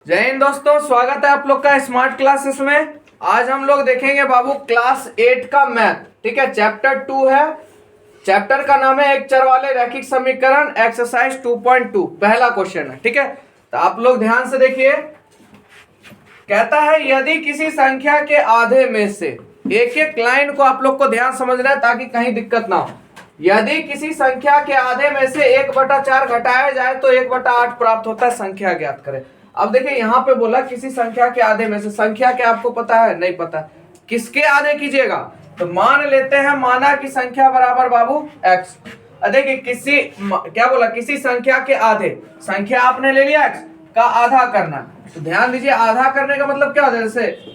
जय हिंद दोस्तों, स्वागत है आप लोग का स्मार्ट क्लासेस में। आज हम लोग देखेंगे बाबू क्लास 8 का मैथ। ठीक है, चैप्टर 2 है। चैप्टर का नाम है एक चर वाले रैखिक समीकरण, एक्सरसाइज 2.2। पहला क्वेश्चन है। ठीक है, तो आप लोग ध्यान से देखिए। कहता है यदि किसी संख्या के आधे में से एक एक लाइन को आप लोग को ध्यान समझना है ताकि कहीं दिक्कत ना हो। यदि किसी संख्या के आधे में से 1/4 घटाया जाए तो 1/8 प्राप्त होता है, संख्या ज्ञात करें। अब देखिए यहाँ पे बोला किसी संख्या के आधे में से, संख्या क्या आपको पता है? नहीं पता। किसके आधे कीजिएगा? तो मान लेते हैं, माना कि संख्या बराबर बाबू x। देखिए किसी क्या बोला, किसी संख्या के आधे, संख्या आपने ले लिया x का आधा करना। तो ध्यान दीजिए, आधा करने का मतलब क्या होता है? जैसे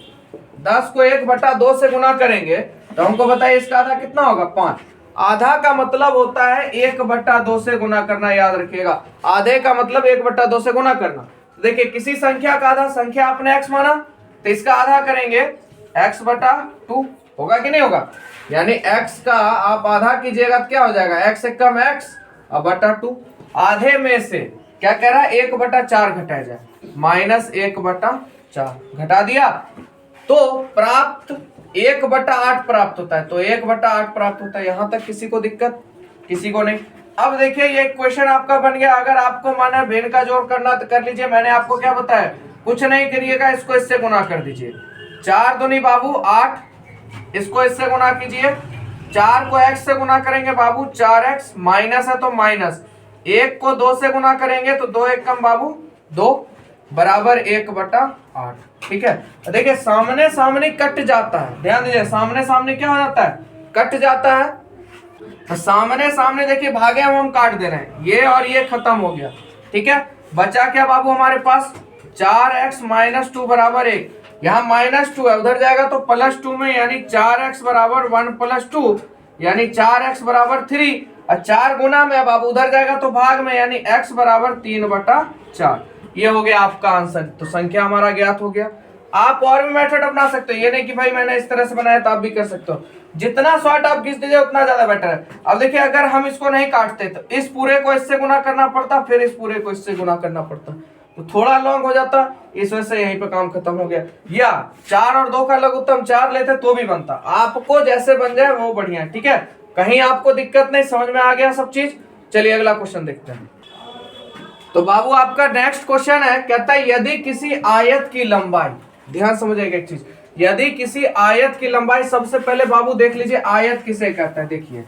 10 को 1/2 से गुना करेंगे तो हमको बताइए इसका आधा कितना होगा? 5। आधा का मतलब होता है 1/2 से गुना करना, याद रखिएगा। आधे का मतलब 1/2 से गुना करना। देखिए किसी संख्या का आधा, संख्या आपने x माना तो इसका आधा करेंगे x/2। होगा कि नहीं होगा? यानी x का आप आधा कीजिएगा तो क्या हो जाएगा? x से कम x और बटा 2। आधे में से क्या कह रहा है? 1/4 घटाया जाए, -1/4 घटा दिया तो प्राप्त 1/8 प्राप्त होता है। तो 1/8 प्राप्त होता है। यहां तक किसी को दिक्कत? किसी को नहीं। अब देखिए ये क्वेश्चन आपका बन गया। अगर आपको माना भिन्न का जोड़ करना तो कर लीजिए। मैंने आपको क्या बताया? कुछ नहीं करिएगा, इसको इससे गुना कर दीजिए। 4 दूनी बाबू 8, इसको इससे गुना कीजिए। 4 को x से गुना करेंगे बाबू 4x, माइनस है तो माइनस। 1 को 2 से गुना करेंगे तो 2 1 कम बाबू 2 बराबर 1/8। ठीक है, देखिए सामने सामने कट जाता है। ध्यान दीजिए, सामने सामने क्या हो जाता है? कट जाता है। तो सामने सामने देखिए भागे हम काट दे रहे हैं, ये और ये खत्म हो गया। ठीक है, बचा क्या बाबू हमारे पास? 4x - 2 बराबर 1। यहाँ -2 है, उधर जाएगा तो +2 में, यानी 4x बराबर 1 + 2, यानी 4x बराबर 3। और 4 गुना में बाबू उधर जाएगा तो भाग में, यानी x बराबर 3/4। ये हो गया आपका आंसर। तो संख्या हमारा ज्ञात हो गया। आप और भी मेथड अपना सकते हो, ये नहीं कि भाई मैंने इस तरह से बनाया तो आप भी कर सकते हो। जितना शॉर्ट आप खींच दीजिए उतना ज्यादा बेटर है। अब देखिए अगर हम इसको नहीं काटते तो इस पूरे को इससे गुना करना पड़ता, फिर इस पूरे को इससे गुना करना पड़ता, तो थोड़ा लॉन्ग हो जाता। इस वजह से यहीं पे काम खत्म हो गया। या 4 और 2 का लघुत्तम 4 लेते तो भी बनता। आपको जैसे बन जाए वो बढ़िया है। ठीक है, कहीं आपको दिक्कत नहीं, समझ में आ गया सब चीज। चलिए अगला क्वेश्चन देखते हैं। तो बाबू आपका नेक्स्ट क्वेश्चन है, कहता है यदि किसी आयत की लंबाई, ध्यान समझिएगा एक चीज, यदि किसी आयत की लंबाई, सबसे पहले बाबू देख लीजिए आयत किसे कहता है। देखिए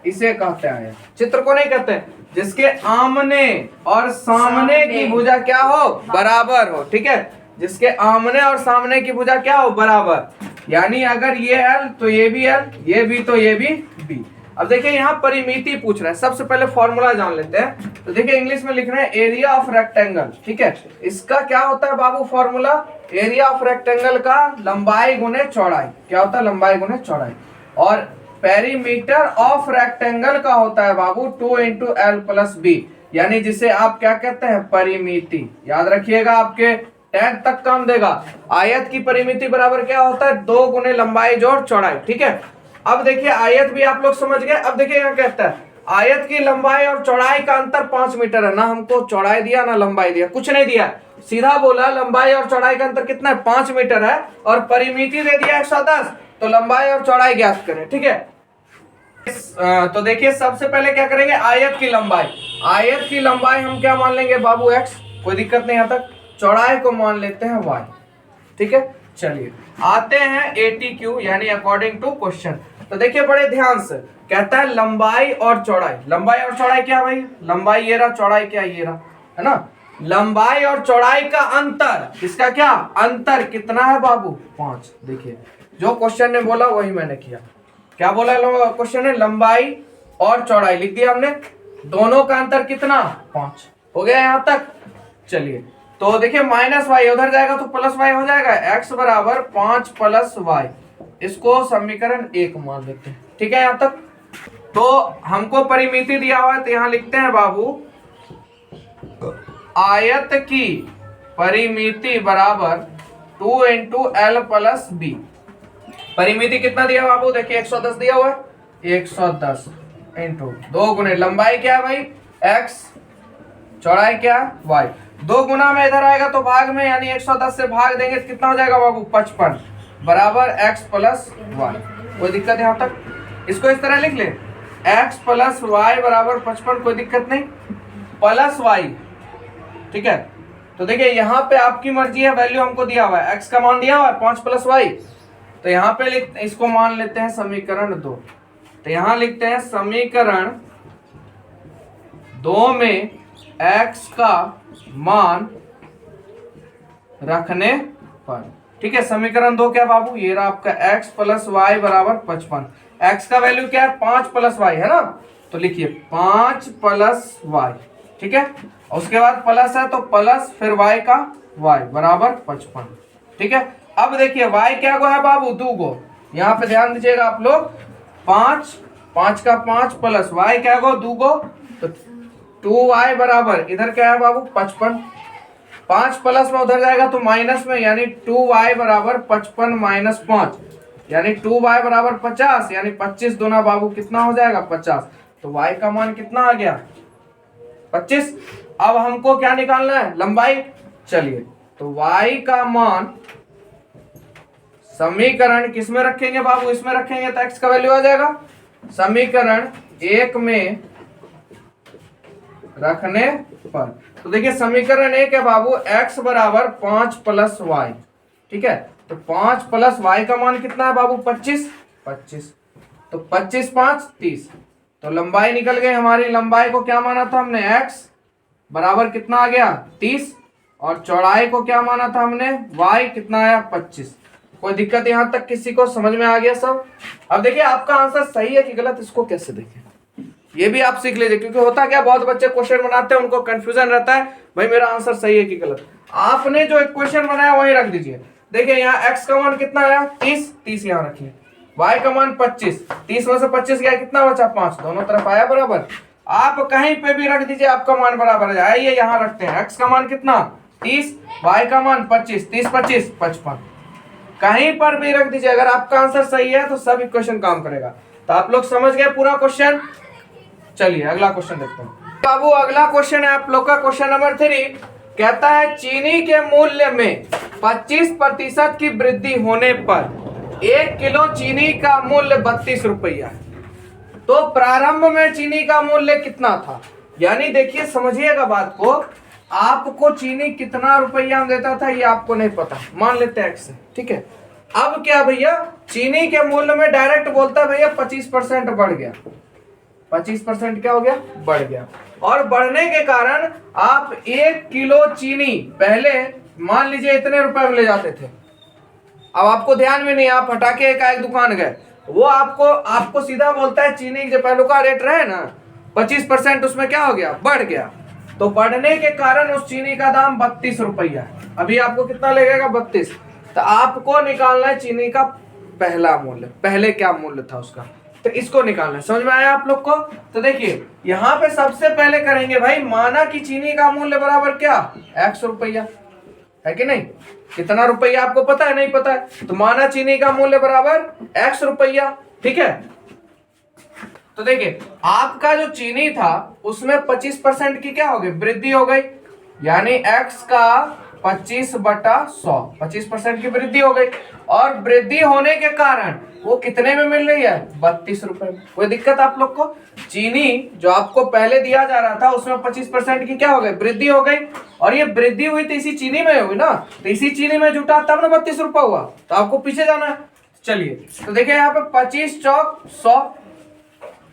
इसे कहते हैं आयत, चित्र को नहीं कहते हैं। जिसके आमने और सामने की भुजा क्या हो? बराबर हो। ठीक है, जिसके आमने और सामने की भुजा क्या हो? बराबर। यानी अगर ये L तो ये भी L, ये भी तो ये भी B। अब देखिए यहाँ परिमिति पूछ रहा है। सबसे पहले फॉर्मूला जान लेते हैं। तो देखिए इंग्लिश में लिख रहे हैं एरिया ऑफ रेक्टेंगल। ठीक है, इसका क्या होता है बाबू फॉर्मूला? एरिया ऑफ रेक्टेंगल का लंबाई गुने चौड़ाई। क्या होता है? लंबाई गुने चौड़ाई। और पेरीमीटर ऑफ रेक्टेंगल का होता है बाबू 2 × L + B, यानी जिसे आप क्या कहते हैं? परिमिति। याद रखिएगा, आपके 10 तक काम देगा। आयत की परिमिति बराबर क्या होता है? 2 गुने लंबाई जोड़ चौड़ाई। ठीक है, अब देखिए आयत भी आप लोग समझ गए। अब देखिए यहाँ कहता है आयत की लंबाई और चौड़ाई का अंतर 5 मीटर है। ना हमको चौड़ाई दिया ना लंबाई दिया, कुछ नहीं दिया, सीधा बोला लंबाई और चौड़ाई का अंतर कितना है? 5 मीटर है। और परिमिति दे दिया 110, तो लंबाई और चौड़ाई ज्ञात करें। ठीक है, तो देखिए सबसे पहले क्या करेंगे? आयत की लंबाई। आयत की लंबाई हम क्या मान लेंगे बाबू? x, कोई दिक्कत नहीं यहाँ तक। चौड़ाई को मान लेते हैं y। ठीक है, चलिए आते हैं ATQ, यानी अकॉर्डिंग टू क्वेश्चन। तो देखिए बड़े ध्यान से, कहता है लंबाई और चौड़ाई। लंबाई और चौड़ाई क्या भाई? लंबाई ये रहा, चौड़ाई क्या ये रहा, है ना। लंबाई और चौड़ाई का अंतर, इसका क्या अंतर कितना है बाबू? 5। देखिए जो क्वेश्चन ने बोला वही मैंने किया। क्या बोला क्वेश्चन ने? लंबाई और चौड़ाई लिख दिया हमने, दोनों का अंतर कितना? 5। हो गया यहां तक। चलिए तो देखिए -y उधर जाएगा तो +y हो जाएगा। x बराबर 5 + y, इसको समीकरण 1 मान लेते हैं। ठीक है यहां तक। तो हमको परिमिति दिया हुआ है तो यहां लिखते हैं बाबू आयत की परिमिति बराबर 2 × L + B। परिमिति कितना दिया बाबू? देखिए 110 दिया हुआ है। 110 × 2 गुने लंबाई क्या है भाई? x, चौड़ाई क्या? y। 2 गुना में इधर आएगा तो भाग में, यानी 110 से भाग देंगे तो कितना हो जाएगा बाबू 55 बराबर x प्लस वाई। कोई दिक्कत यहाँ तक? इसको इस तरह लिख ले, x प्लस वाई बराबर 55, कोई दिक्कत नहीं, प्लस वाई। ठीक है, तो देखिए यहाँ पे आपकी मर्जी है, वैल्यू हमको दिया हुआ है, x का मान दिया हुआ है 5 प्लस वाई, तो यहाँ पे लिखते, इसको मान लेते हैं समीकरण 2। तो यहाँ लिखते हैं समीकरण 2 में x का मान रखने पर, ठीक है, समीकरण 2 क्या बाबू, ये रहा आपका x प्लस वाई बराबर 55। x का वैल्यू क्या है 5 प्लस वाई है ना, तो लिखिए 5 प्लस वाई। ठीक है, और उसके बाद प्लस है तो प्लस फिर y का y बराबर 55। ठीक है, अब देखिए y क्या गो है बाबू 2 गो, यहाँ पे ध्यान दीजिएगा आप लोग, 5 5 का 5 प्लस y क्या गो 2 गो, तो 2y बराबर इधर क्या है बाबू 55, 5 प्लस में उधर जाएगा तो माइनस में, यानी 2y बराबर 55 माइनस 5, यानी 2y बराबर 50, यानी 25 दूना बाबू कितना हो जाएगा 50, तो y का मान कितना आ गया 25। अब हमको क्या निकालना है, लंबाई। चलिए, तो y का मान समीकरण किस में रखेंगे बाबू, इसमें रखेंगे तो x का वैल्यू आ जाएगा, समीकरण 1 में रखने पर। तो देखिए समीकरण 1 है बाबू, x बराबर 5 प्लस वाई। ठीक है, तो 5 प्लस वाई का मान कितना है बाबू 25, तो 25 5 30, तो लंबाई निकल गई हमारी। लंबाई को क्या माना था हमने, x बराबर कितना आ गया 30, और चौड़ाई को क्या माना था हमने, y कितना आया 25। कोई दिक्कत यहाँ तक किसी को, समझ में आ गया सब? अब देखिए आपका आंसर सही है कि गलत, इसको कैसे देखें ये भी आप सीख लीजिए, क्योंकि होता क्या, बहुत बच्चे क्वेश्चन बनाते हैं, उनको कंफ्यूजन रहता है भाई मेरा आंसर सही है कि गलत। आपने जो इक्वेशन बनाया वही रख दीजिए। देखिए यहाँ x का मान कितना आया 30 यहाँ रखिए, y का मान 25, 30 में से 25 गया कितना बचा 5, दोनों तरफ आया बराबर। आप कहीं पे भी रख दीजिए आपका मान बराबर है। आइए यहाँ रखते हैं, x का मान कितना 30, y का मान 25, 30 25 55, कहीं पर भी रख दीजिए। अगर आपका आंसर सही है तो सब इक्वेशन काम करेगा। तो आप लोग समझ गए पूरा क्वेश्चन। चलिए अगला क्वेश्चन देखते हैं बाबू। अगला क्वेश्चन है आप लोग का क्वेश्चन नंबर 3, कहता है चीनी के मूल्य में 25% की वृद्धि होने पर 1 किलो चीनी का मूल्य 32 रुपया है, तो प्रारंभ में चीनी का मूल्य कितना था। यानी देखिए समझिएगा बात को, आपको चीनी कितना रुपया में देता था ये आपको नहीं पता, मान लेते हैं x। ठीक है, अब क्या भैया, चीनी के मूल्य में डायरेक्ट बोलता है भैया 25% बढ़ गया, 25% क्या हो गया, बढ़ गया। और बढ़ने के कारण आप 1 किलो चीनी पहले मान लीजिए इतने रुपए में ले जाते थे, अब आपको ध्यान में नहीं, आप हटा के एक दुकान गए, वो आपको सीधा बोलता है चीनी जो पहले का रेट रहे ना 25%, उसमें क्या हो गया, बढ़ गया। तो बढ़ने के कारण उस चीनी का दाम 32 रुपया है। अभी आपको कितना लगेगा 32। तो आपको निकालना है चीनी का पहला मूल्य, पहले क्या मूल्य था उसका, तो इसको निकालना है। समझ में आया आप लोग को? तो देखिए यहाँ पे सबसे पहले करेंगे भाई, माना कि चीनी का मूल्य बराबर क्या, x रुपया है कि नहीं, कितना रुपया आपको पता है, नहीं पता है, तो माना चीनी का मूल्य बराबर x रुपया। ठीक है, तो देखिए आपका जो चीनी था उसमें 25% की क्या हो गई, वृद्धि हो गई, यानी x का 25/100, 25% की वृद्धि हो गई। और वृद्धि होने के कारण वो कितने में मिल रही है, 32 रुपए में। कोई दिक्कत आप लोग को? चीनी जो आपको पहले दिया जा रहा था उसमें 25% की क्या हो गई, वृद्धि हो गई, और ये वृद्धि हुई तो इसी चीनी में हुई ना, तो इसी चीनी में जुटा तब ना 32 रुपया हुआ, तो आपको पीछे जाना है। चलिए तो देखिए यहाँ पे 25 चौक 100,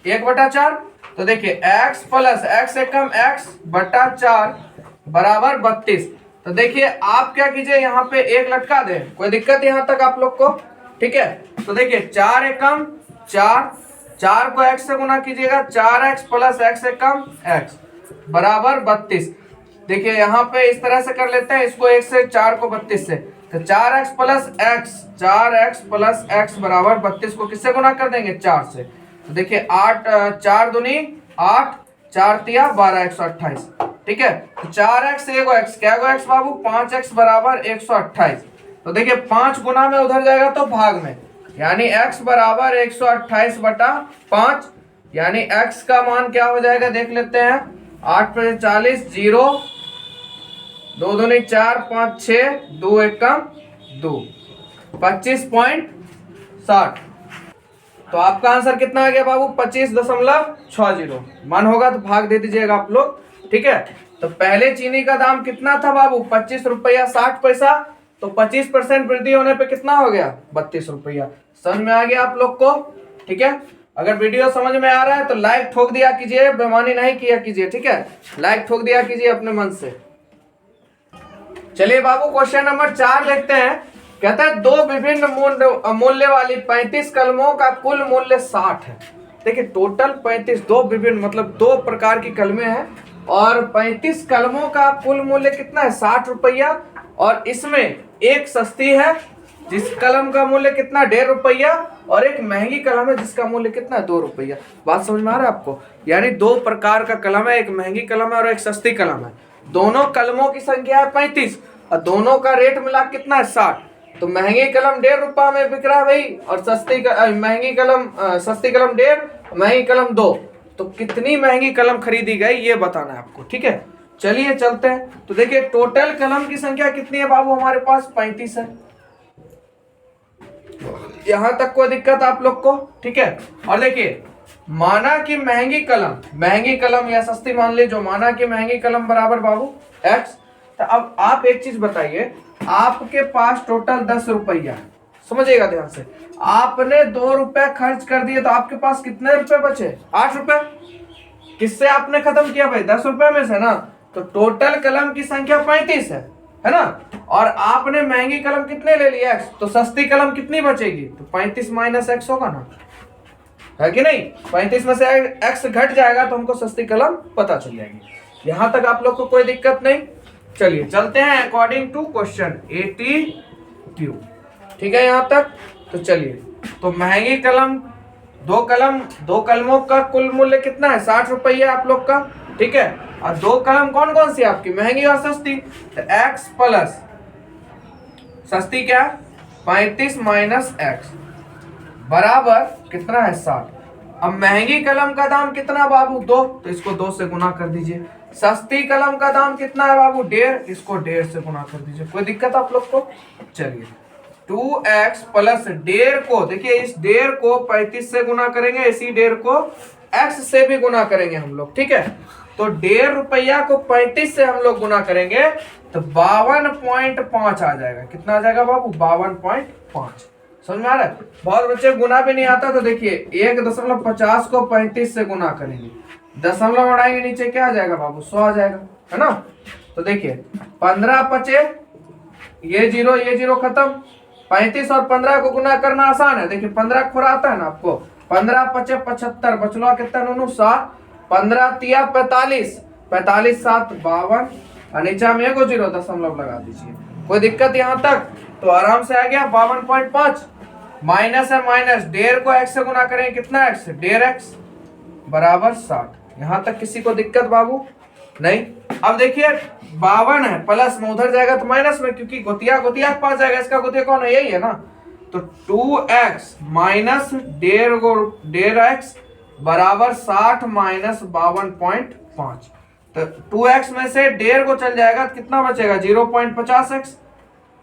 1/4, तो देखिए x प्लस x से कम x बटा 4 बराबर 32। तो देखिए आप क्या कीजिए, यहाँ पे 1 लटका दे, कोई दिक्कत यहाँ तक आप लोग को? ठीक है, तो देखिए 4 एकम 4, 4 को x से गुना कीजिएगा, 4x प्लस x से कम x बराबर 32। देखिए यहाँ पे इस तरह से कर लेते हैं, इसको 1 से 4 को 32 से, तो 4x plus x, 4x plus x बराबर 32 को किससे गुना कर देंगे, 4 से। तो देखिए 8 4 दूनी 8, 4 तिया 12, 128। ठीक है, तो 4x एगो x, क्या गो x बाबू, 5x बराबर 128। तो देखिए 5 गुना में उधर जाएगा तो भाग में, यानी x बराबर 128/5, यानी x का मान क्या हो जाएगा देख लेते हैं, 8 पे 40 0, दो दूनी 4, 5 6, 2 एकम 2, 25.60। तो आपका आंसर कितना आ गया बाबू? 25.60। मन होगा तो भाग दे दीजिएगा आप लोग, ठीक है। तो पहले चीनी का दाम कितना था बाबू? 25 रुपया 60 पैसा। तो 25% वृद्धि होने पे कितना हो गया? 32 रुपया। समझ में आ गया आप लोग को? ठीक है। अगर वीडियो समझ में आ रहा है तो लाइक ठोक दिया कीजिए, बेईमानी नहीं किया कीजिए, ठीक है। लाइक ठोक दिया कीजिए अपने मन से। चलिए बाबू क्वेश्चन नंबर 4 देखते हैं। कहता है दो विभिन्न मूल्य वाली 35 कलमों का कुल मूल्य 60 है। देखिए टोटल 35, दो विभिन्न मतलब दो प्रकार की कलमें हैं और 35 कलमों का कुल मूल्य कितना है? 60 रुपया। और इसमें एक सस्ती है जिस कलम का मूल्य कितना? 1.5 रुपया, और एक महंगी कलम है जिसका मूल्य कितना है? 2 रुपया। बात समझ में आ रहा है आपको? यानी दो प्रकार का कलम है, एक महंगी कलम है और एक सस्ती कलम है। दोनों कलमों की संख्या है 35 और दोनों का रेट मिला कितना है? 60। तो महंगी कलम 1.5 रुपया में बिक रहा है भाई, और सस्ती कलम 1.5, महंगी कलम 2। तो कितनी महंगी कलम खरीदी गई ये बताना है आपको, ठीक है। चलिए चलते हैं। तो देखिए टोटल कलम की संख्या कितनी है बाबू? हमारे पास 35 है। यहां तक कोई दिक्कत आप लोग को? ठीक है। और देखिए माना कि महंगी कलम या सस्ती मान ली, जो माना कि महंगी कलम बराबर बाबू x। तो अब आप एक चीज बताइए, आपके पास टोटल 10 रुपया है, समझिएगा ध्यान से। आपने 2 रुपए खर्च कर दिए तो आपके पास कितने रुपए बचे? 8 रुपए। किससे आपने खत्म किया भाई? 10 रुपए में से ना। तो टोटल कलम की संख्या 35 है ना। और आपने महंगी कलम कितने ले लिया? x। तो सस्ती कलम कितनी बचेगी? तो 35 माइनस x होगा ना, है कि नहीं? 35 में से x घट जाएगा तो हमको सस्ती कलम पता चल जाएगी। यहां तक आप लोग को कोई दिक्कत नहीं? चलिए चलते हैं अकॉर्डिंग टू क्वेश्चन 82, ठीक है यहां तक। तो चलिए, तो महंगी कलम दो कलमों का कुल मूल्य कितना है? 60 रुपया आप लोग का, ठीक है। और दो कलम कौन कौन सी आपकी? महंगी और सस्ती। तो x प्लस सस्ती क्या? 35 माइनस x बराबर कितना है? 60। अब महंगी कलम का दाम कितना बाबू? 2, तो इसको 2 से गुना कर दीजिए। सस्ती कलम का दाम कितना है बाबू? 1.5, इसको 1.5 से गुना कर दीजिए। कोई दिक्कत आप लोग को? चलिए 2x प्लस 1.5 को, देखिए इस 1.5 को 35 से गुना करेंगे, इसी 1.5 को x से भी गुना करेंगे हम लोग, ठीक है। तो 1.5 रुपया को 35 से हम लोग गुना करेंगे तो 52.5 आ जाएगा। कितना आ जाएगा बाबू? 52.5। समझ में आ रहा है? बहुत बच्चे गुना भी नहीं आता। तो देखिए 1.50 को 35 से गुना करेंगे, दशमलव बढ़ाएंगे नीचे, क्या आ जाएगा बाबू? 100 आ जाएगा, है ना। तो देखिए 15 बचे, ये जीरो खत्म। 35 और 15 को गुना करना आसान है। देखिए 15 खोरा आता है ना आपको। 15 पचे 75, बचलो कितना? 7। 15 तिया 45, 45 7 52, और नीचा में एगो जीरो दशमलव लगा दीजिए। कोई दिक्कत यहाँ तक? तो आराम से आ गया 52.5। माइनस है माइनस, 1.5 को x से गुना करेंगे, कितना x? 1.5x बराबर 60। यहां तक किसी को दिक्कत बाबू? नहीं। अब देखिए 52 है, प्लस में उधर जाएगा तो माइनस में, क्योंकि गोतिया के पास जाएगा। इसका गोतिया कौन है? यही है ना। तो 2x माइनस 1.5x बराबर 60 माइनस 52.5। तो 2x में से 1.5 को चल जाएगा तो कितना बचेगा? 0.50x।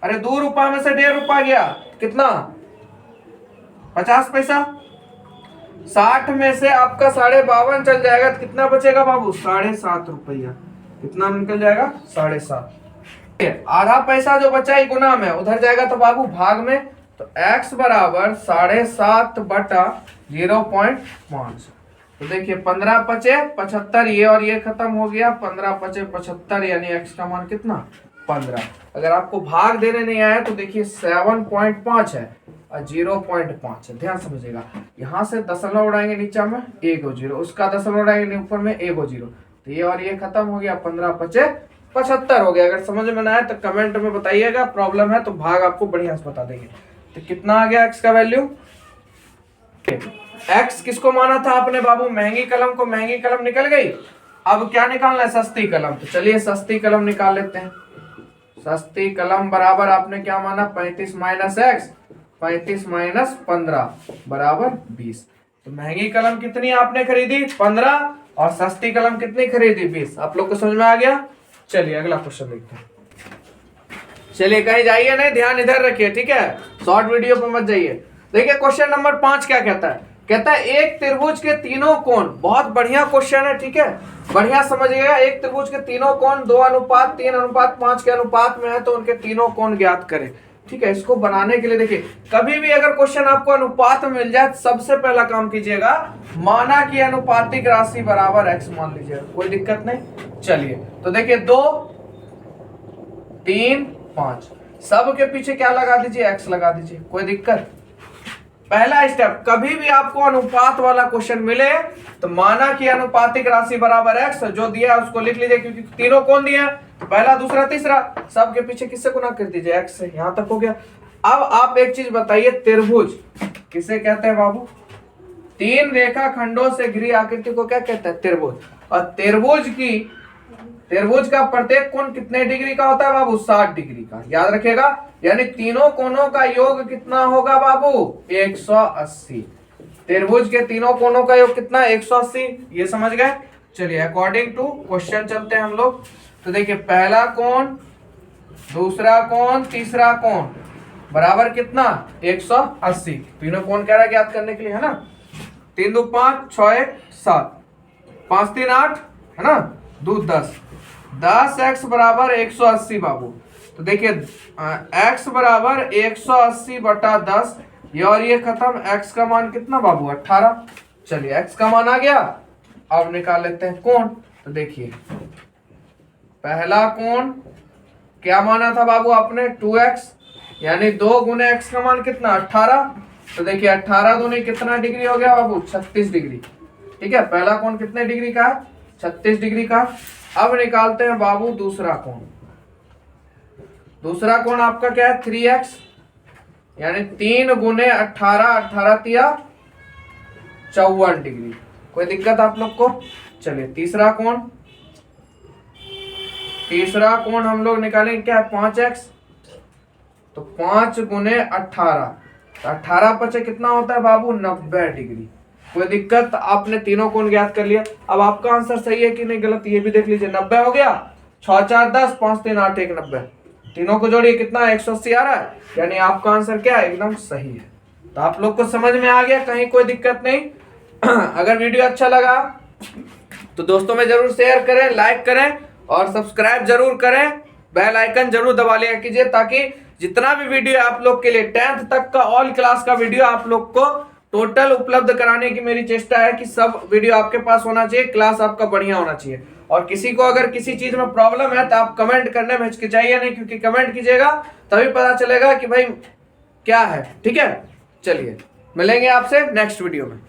अरे 2 रुपया में से 1.5 रुपया गया, कितना? 50 पैसा। 60 में से आपका 52.5 चल जाएगा तो कितना बचेगा बाबू? 7.5 रुपया। कितना निकल जाएगा? 7.5। आधा पैसा जो बचा ही गुना में, उधर जाएगा तो बाबू भाग में। तो x बराबर 7.5 बटा 0.5। तो देखिए 15 पचे 75, ये और ये खत्म हो गया। 15 पचे 75, यानी x का मान कितना? 15। अगर आपको भाग देने नहीं आया तो देखिए 7.5 है और 0.5 है। ध्यान समझिएगा, यहाँ से दशमलव उड़ाएंगे नीचा में, एगो जीरो, उसका दशमलव उड़ाएंगे ऊपर में, एगो जीरो। तो ये और ये खत्म हो गया। 15 पचे 75 हो गया। अगर समझ में ना आए तो कमेंट में बताइएगा, प्रॉब्लम है तो भाग आपको बढ़िया से बता देंगे। तो कितना आ गया x का वैल्यू? x किसको माना था आपने बाबू? महंगी कलम को। महंगी कलम निकल गई। अब क्या निकालना है? सस्ती कलम। तो चलिए सस्ती कलम निकाल लेते हैं। सस्ती कलम बराबर आपने क्या माना? 35 माइनस x, 35 माइनस 15 बराबर 20। तो महंगी कलम कितनी आपने खरीदी? 15, और सस्ती कलम कितनी खरीदी? 20। आप लोग को समझ में आ गया? चलिए अगला क्वेश्चन देखते हैं। चलिए कहीं जाइए नहीं, ध्यान इधर रखिए, ठीक है, शॉर्ट वीडियो पर मत जाइए। देखिए क्वेश्चन नंबर 5 क्या कहता है, कहता है एक त्रिभुज के तीनों कोण, बहुत बढ़िया क्वेश्चन है, ठीक है, बढ़िया समझिएगा। एक त्रिभुज के तीनों कोण 2:3:5 के अनुपात में है, तो उनके तीनों कोण ज्ञात करें, ठीक है। इसको बनाने के लिए देखिए, कभी भी अगर क्वेश्चन आपको अनुपात में मिल जाए, सबसे पहला काम कीजिएगा, माना कि अनुपातिक राशि बराबर x मान लीजिएगा, कोई दिक्कत नहीं। चलिए तो देखिए 2, 3, 5, सब के पीछे क्या लगा दीजिए, x लगा दीजिए, कोई दिक्कत। पहला स्टेप, कभी भी आपको अनुपात वाला क्वेश्चन मिले तो माना कि अनुपातिक राशि बराबर x, जो दिया है उसको लिख लीजिए, क्योंकि तीनों कौन दिए हैं, पहला दूसरा तीसरा, सब के पीछे किससे गुना कर दीजिए, x से। यहां तक हो गया। अब आप एक चीज बताइए, त्रिभुज किसे कहते हैं बाबू, 3 रेखाखंडों से घिरी आकृति को क्या कहते हैं, त्रिभुज। और त्रिभुज का प्रत्येक कोण कितने डिग्री का होता है बाबू, 60 डिग्री का, याद रखिएगा। यानी तीनों कोणों का योग कितना होगा बाबू, 180। त्रिभुज के तीनों कोणों का योग कितना, 180, ये समझ गए। चलिए अकॉर्डिंग टू क्वेश्चन चलते हैं हम लोग। तो देखिए पहला कोण, दूसरा कोण, तीसरा कोण बराबर कितना, 180। तीनों कोण कह रहा है ज्ञात करने के लिए, है ना। 3 2 5 6 1 7, 5 3 8, है ना, 2 10, 10x बराबर 180 बाबू। तो देखिए x बराबर 180 बटा 10, ये और ये खत्म, x का मान कितना बाबू, 18। चलिए x का मान आ गया। अब निकाल लेते हैं कोण। तो देखिए पहला कोण क्या माना था बाबू आपने, 2x, यानी 2 गुने x का मान कितना, 18। तो देखिए 18 दूनी कितना डिग्री हो गया बाबू, 36 डिग्री, ठीक है। पहला कोण कितने डिग्री का है, 36 डिग्री का। अब निकालते हैं बाबू दूसरा कोण। दूसरा कोण आपका क्या है, 3x, यानी 3 गुने 18, 18 तिया 54 डिग्री, कोई दिक्कत आप लोग को। चलिए तीसरा कोण हम लोग निकालेंगे क्या है, 5x, तो 5 गुने 18, तो 18 पचे कितना होता है बाबू, 90 डिग्री, कोई दिक्कत। आपने तीनों कोण ज्ञात कर लिया। अब आपका आंसर सही है कि नहीं गलत, ये भी देख लीजिए। 90 हो गया, 6 4 10, 5 3 8 1 90, तीनों को जोड़िए कितना, 180 आ रहा है, यानी आपका आंसर क्या है, एकदम सही है। तो आप लोग को समझ में आ गया, कहीं कोई दिक्कत नहीं। अगर वीडियो अच्छा लगा तो दोस्तों में जरूर शेयर करें, लाइक करें और सब्सक्राइब जरूर करें, बेल आइकन जरूर दबा लिया कीजिए, ताकि जितना भी वीडियो आप लोग के लिए 10th तक का ऑल क्लास का वीडियो आप लोग को टोटल उपलब्ध कराने की मेरी चेष्टा है कि सब वीडियो आपके पास होना चाहिए, क्लास आपका बढ़िया होना चाहिए। और किसी को अगर किसी चीज में प्रॉब्लम है तो आप कमेंट करने में हिचकिचाइए नहीं, क्योंकि कमेंट कीजिएगा तभी पता चलेगा कि भाई क्या है, ठीक है। चलिए मिलेंगे आपसे नेक्स्ट वीडियो में।